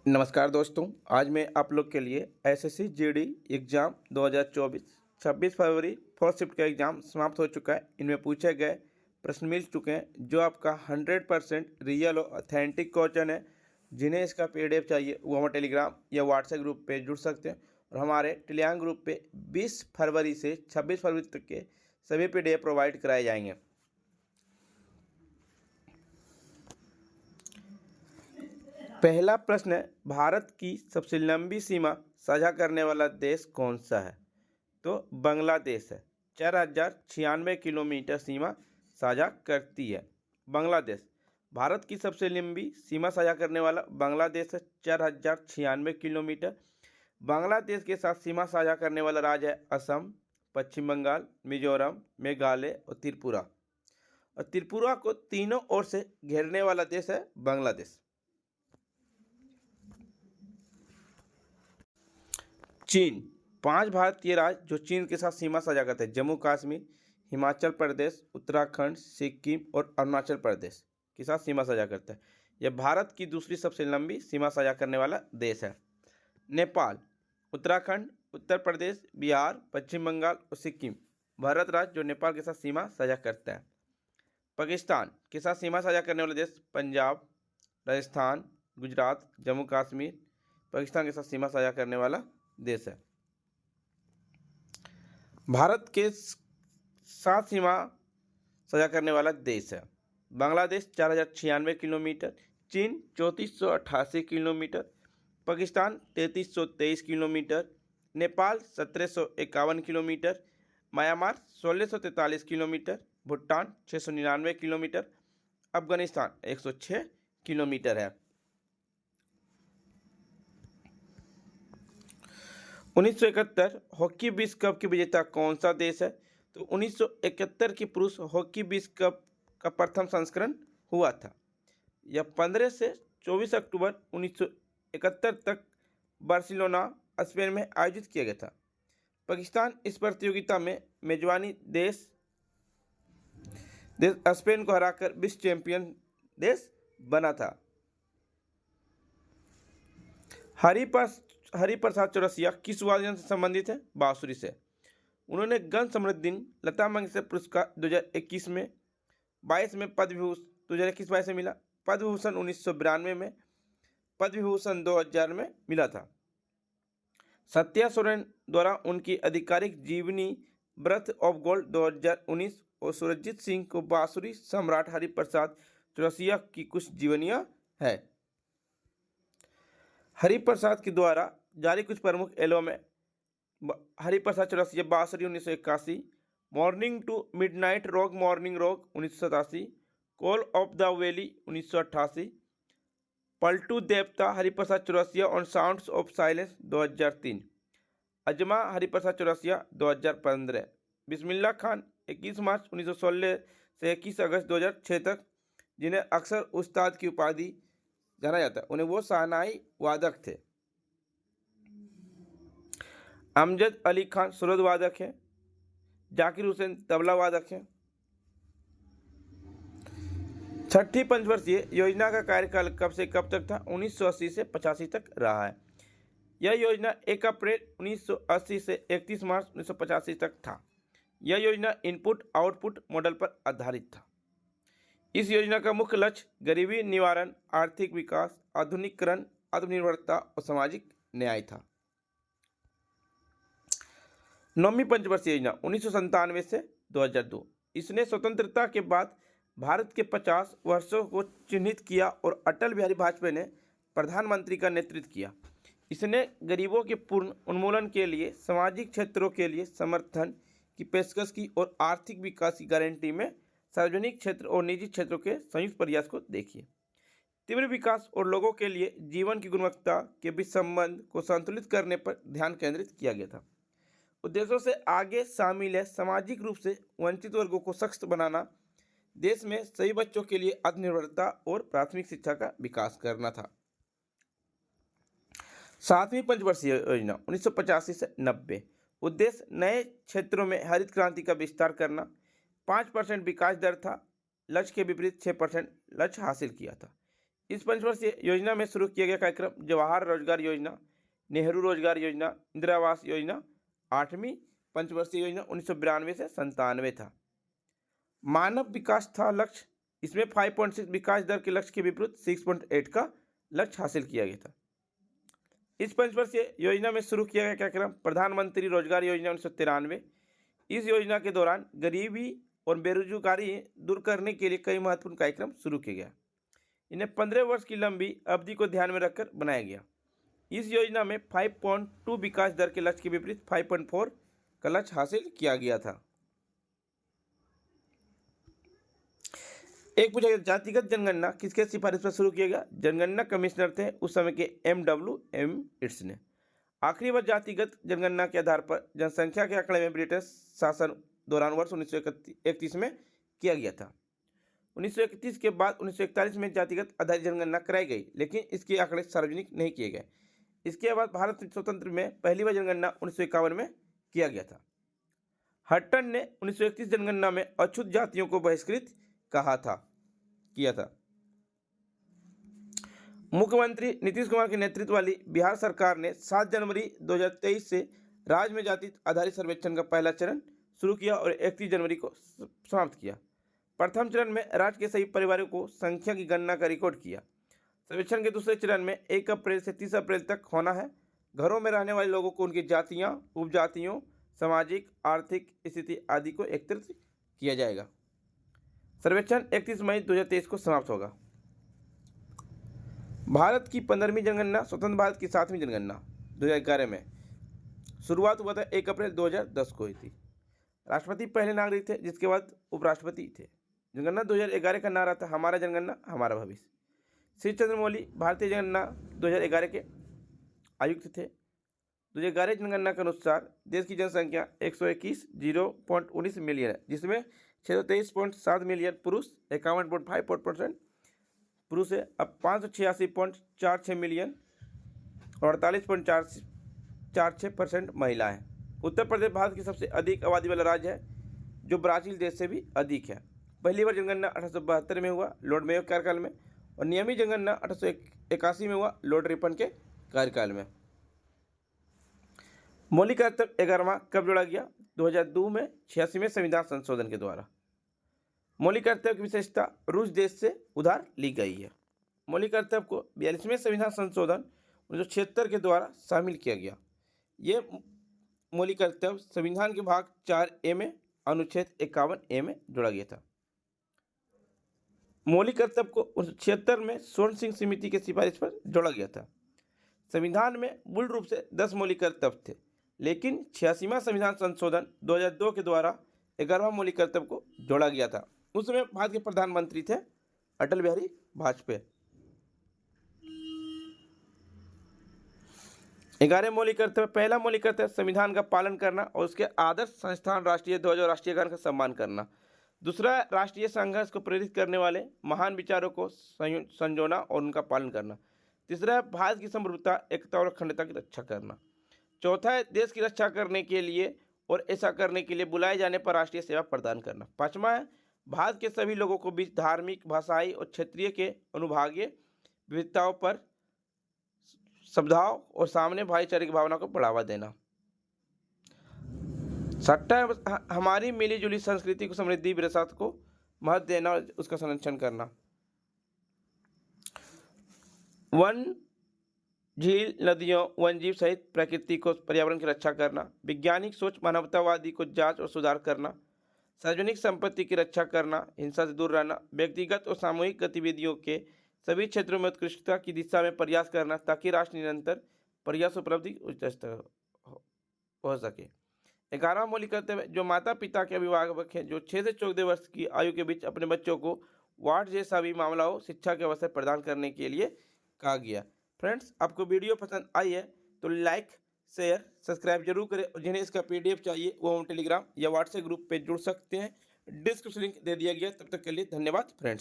नमस्कार दोस्तों। आज मैं आप लोग के लिए एसएससी जीडी एग्ज़ाम 2024 26 फरवरी फोर्थ शिफ्ट का एग्ज़ाम समाप्त हो चुका है। इनमें पूछे गए प्रश्न मिल चुके हैं जो आपका 100% रियल और ऑथेंटिक क्वेश्चन है। जिन्हें इसका पीडीएफ चाहिए वो हमारे टेलीग्राम या व्हाट्सएप ग्रुप पे जुड़ सकते हैं और हमारे टेलीग्राम ग्रुप पे 20 फरवरी से 26 फरवरी तक के सभी पीडीएफ प्रोवाइड कराए जाएंगे। पहला प्रश्न है, भारत की सबसे लंबी सीमा साझा करने वाला देश कौन सा है? तो बांग्लादेश है। 4096 किलोमीटर सीमा साझा करती है बांग्लादेश। भारत की सबसे लंबी सीमा साझा करने वाला बांग्लादेश है, 4096 किलोमीटर। बांग्लादेश के साथ सीमा साझा करने वाला राज्य है असम, पश्चिम बंगाल, मिजोरम, मेघालय और त्रिपुरा। और त्रिपुरा को तीनों ओर से घेरने वाला देश है बांग्लादेश। चीन। 5 भारतीय राज्य जो चीन के साथ सीमा साझा करते हैं: जम्मू कश्मीर, हिमाचल प्रदेश, उत्तराखंड, सिक्किम और अरुणाचल प्रदेश के साथ सीमा साझा करता है। यह भारत की दूसरी सबसे लंबी सीमा साझा करने वाला देश है। नेपाल। उत्तराखंड, उत्तर प्रदेश, बिहार, पश्चिम बंगाल और सिक्किम भारत राज्य जो नेपाल के साथ सीमा साझा करता है। पाकिस्तान के साथ सीमा साझा करने वाले देश: पंजाब, राजस्थान, गुजरात, जम्मू कश्मीर पाकिस्तान के साथ सीमा साझा करने वाला देश है। भारत के साथ सीमा साझा करने वाला देश है बांग्लादेश, 4096 किलोमीटर, चीन 3488 kilometre, Pakistan 3323 kilometre, Nepal 1751 kilometre, Myanmar 1643 kilometre, Bhutan 699 kilometre, Afghanistan 106 kilometre है। 1971 हॉकी विश्व कप की विजेता कौन सा देश है? तो 1971 की पुरुष हॉकी विश्व कप का प्रथम संस्करण हुआ था। यह 15 से 24 अक्टूबर 1971 तक बार्सिलोना, स्पेन में आयोजित किया गया था। पाकिस्तान इस प्रतियोगिता में मेजबानी देश स्पेन को हराकर विश्व चैंपियन देश बना था। हरिप्रसाद चौरसिया किस वाद्य यंत्र से संबंधित है? बांसुरी से। उन्होंने गण समृद्धिन लता मंगेशकर पुरस्कार 2021 में, 22 में पद्म विभूषण 2021-22 में मिला, पद्म विभूषण 1992 में, पद्म विभूषण 2000 में मिला था। सत्या सोरेन द्वारा उनकी आधिकारिक जीवनी ब्रथ ऑफ गोल्ड 2019 और सुरजीत सिंह को बांसुरी सम्राट हरिप्रसाद चौरसिया की कुछ जीवनियाँ है। हरिप्रसाद के द्वारा जारी कुछ प्रमुख एल्बम है: हरिप्रसाद चौरसिया बांसुरी 1981, morning to midnight rock morning rock 1987, call of the valley 1988, पलटू देवता Hariprasad Chaurasia on sounds of silence 2003, अजमा हरिप्रसाद चौरसिया 2015, बिस्मिल्लाह खान 21 मार्च 1916 से 21 अगस्त 2006 तक, जिन्हें अक्सर उस्ताद की उपाधि जाना जाता है, उन्हें वो शहनाई वादक थे। अमजद अली खान सुरद वादक हैं। जाकिर हुसैन तबला वादक हैं। छठी पंचवर्षीय योजना का कार्यकाल कब से कब तक था? 1980 से 85 तक रहा है। यह योजना 1 अप्रैल 1980 से 31 मार्च 1985 तक था। यह योजना इनपुट आउटपुट मॉडल पर आधारित था। इस योजना का मुख्य लक्ष्य गरीबी निवारण, आर्थिक विकास, आधुनिकीकरण, आत्मनिर्भरता और सामाजिक न्याय था। 9वीं पंचवर्षीय योजना 1997 से 2002। इसने स्वतंत्रता के बाद भारत के 50 वर्षों को चिन्हित किया और अटल बिहारी वाजपेयी ने प्रधानमंत्री का नेतृत्व किया। इसने गरीबों के पूर्ण उन्मूलन के लिए, सामाजिक क्षेत्रों के लिए समर्थन की पेशकश की और आर्थिक विकास की गारंटी में सार्वजनिक क्षेत्र और निजी क्षेत्रों के संयुक्त प्रयास को देखिए। तीव्र विकास और लोगों के लिए जीवन की गुणवत्ता के बीच संबंध को संतुलित करने पर ध्यान केंद्रित किया गया था। उद्देश्यों से आगे शामिल है सामाजिक रूप से वंचित वर्गों को सशक्त बनाना, देश में सभी बच्चों के लिए आत्मनिर्भरता और प्राथमिक शिक्षा का विकास करना था। 7वीं पंचवर्षीय योजना 1985 से 90। उद्देश्य नए क्षेत्रों में हरित क्रांति का विस्तार करना। 5% विकास दर था, लक्ष्य के विपरीत 6% लक्ष्य हासिल किया था। इस पंचवर्षीय योजना में शुरू किया गया कार्यक्रम जवाहर रोजगार योजना, नेहरू रोजगार योजना, इंदिरा आवास योजना 8वीं पंचवर्षीय योजना 1992 से 97 था। मानव विकास था लक्ष्य, इसमें 5.6 विकास दर के लक्ष्य के विपरीत 6.8 का लक्ष्य हासिल किया गया था। इस पंचवर्षीय योजना में शुरू किया गया कार्यक्रम प्रधानमंत्री रोजगार योजना 1993। इस योजना के दौरान गरीबी और बेरोजगारी दूर करने के लिए कई महत्वपूर्ण कार्यक्रम शुरू किए गए। इन्हें 15 वर्ष की लंबी अवधि को ध्यान में रखकर बनाया गया। इस योजना में 5.2 विकास दर के लक्ष्य के विपरीत 5.4 का लक्ष्य हासिल किया गया था। एक पूछा गया जातिगत जनगणना किसके सिफारिश पर शुरू किया गया? जनगणना कमिश्नर थे उस समय के MWM इट्स ने। आखिरी बार जातिगत जनगणना के आधार पर जनसंख्या के आंकड़े में ब्रिटिश शासन दौरान वर्ष 1931 में किया गया था। 1931 के बाद 1941 में जातिगत आधारित जनगणना कराई गई, लेकिन इसके आंकड़े सार्वजनिक नहीं किए गए। इसके बाद भारत स्वतंत्र में पहली बार जनगणना 1951 में किया गया था। हट्टन ने 1931 जनगणना में अछूत जातियों को बहिष्कृत किया था। मुख्यमंत्री नीतीश कुमार के नेतृत्व वाली बिहार सरकार ने 7 जनवरी 2023 से राज्य में जाति आधारित सर्वेक्षण का पहला चरण शुरू किया और 31 जनवरी को समाप्त किया। प्रथम चरण में राज्य के सभी परिवारों को संख्या की गणना का रिकॉर्ड किया। सर्वेक्षण के दूसरे चरण में 1 अप्रैल से 30 अप्रैल तक होना है। घरों में रहने वाले लोगों को उनकी जातियां, उपजातियों, सामाजिक आर्थिक स्थिति आदि को एकत्रित किया जाएगा। सर्वेक्षण 31 मई 2023 को समाप्त होगा। भारत की 15वीं जनगणना स्वतंत्र भारत की 7वीं जनगणना 2011 में शुरुआत हुआ था। 1 अप्रैल 2010 को हुई थी। राष्ट्रपति पहले नागरिक थे, जिसके बाद उपराष्ट्रपति थे। जनगणना 2011 का नारा था हमारा जनगणना हमारा भविष्य। श्री चंद्रमौली भारतीय जनगणना 2011 के आयुक्त थे। 2011 जनगणना के अनुसार देश की जनसंख्या 121.19 मिलियन है, जिसमें 623.7 मिलियन पुरुष, 51.5% पुरुष है। अब 586.46 मिलियन और 48.46% महिला है। उत्तर प्रदेश भारत की सबसे अधिक आबादी वाला राज्य है, जो ब्राजील देश से भी अधिक है। पहली बार जनगणना 1872 में हुआ, लॉर्ड मेयो के कार्यकाल में, और नियमित जनगणना 1881 में हुआ, लॉर्ड रिपन के कार्यकाल में। मौलिक कर्तव्य 11वां कब जोड़ा गया? 2002 में 86वें संविधान संशोधन के द्वारा। मौलिक कर्तव्य की विशेषता रूस देश से उधार ली गई है। मौलिक कर्तव्य को 42वें संविधान संशोधन 1976 के द्वारा शामिल किया गया। ये मौलिक कर्तव्य संविधान के भाग 4A में अनुच्छेद 51A में जोड़ा गया था। मौलिक कर्तव्य को 1976 में स्वर्ण सिंह समिति के सिफारिश पर जोड़ा गया था। संविधान में मूल रूप से 10 मौलिक कर्तव्य थे, लेकिन 86वां संविधान संशोधन 2002 के द्वारा 11वां मौलिक कर्तव्य को जोड़ा गया था। उस समय भारत के प्रधानमंत्री थे अटल बिहारी वाजपेयी। 11 मौलिक कर्तव्य। पहला मौलिक कर्तव्य संविधान का पालन करना और उसके आदर्श संस्थान राष्ट्रीय ध्वज और राष्ट्रीय गान का सम्मान करना। दूसरा, राष्ट्रीय संघर्ष को प्रेरित करने वाले महान विचारों को संजोना और उनका पालन करना। तीसरा है भारत की संप्रभुता, एकता और अखंडता की रक्षा करना। चौथा है देश की रक्षा करने के लिए और ऐसा करने के लिए बुलाए जाने पर राष्ट्रीय सेवा प्रदान करना। पांचवा है भारत के सभी लोगों को बीच धार्मिक, भाषाई और क्षेत्रीय के अनुभागीय विविधताओं पर सद्भाव और सामने भाईचारे की भावना को बढ़ावा देना। छठा है हमारी मिली जुली संस्कृति को, समृद्धि, विरासत को महत्व देना और उसका संरक्षण करना। वन, झील, नदियों, वन्यजीव सहित प्रकृति को, पर्यावरण की रक्षा करना। वैज्ञानिक सोच, मानवतावादी को जांच और सुधार करना। सार्वजनिक संपत्ति की रक्षा करना, हिंसा से दूर रहना। व्यक्तिगत और सामूहिक गतिविधियों के सभी क्षेत्रों में उत्कृष्टता की दिशा में प्रयास करना, ताकि राष्ट्र निरंतर प्रयास उपलब्धि हो सके। 11वां मौलिक कर्तव्य जो माता पिता के अभिभावक हैं, जो 6 से 14 वर्ष की आयु के बीच अपने बच्चों को वार्ड जैसा भी मामला हो, शिक्षा के अवसर प्रदान करने के लिए कहा गया। फ्रेंड्स, आपको वीडियो पसंद आई है तो लाइक, शेयर, सब्सक्राइब जरूर करें, और जिन्हें इसका PDF चाहिए वो हम टेलीग्राम या व्हाट्सएप ग्रुप पे जुड़ सकते हैं। डिस्क्रिप्शन लिंक दे दिया गया। तब तक के लिए धन्यवाद फ्रेंड्स।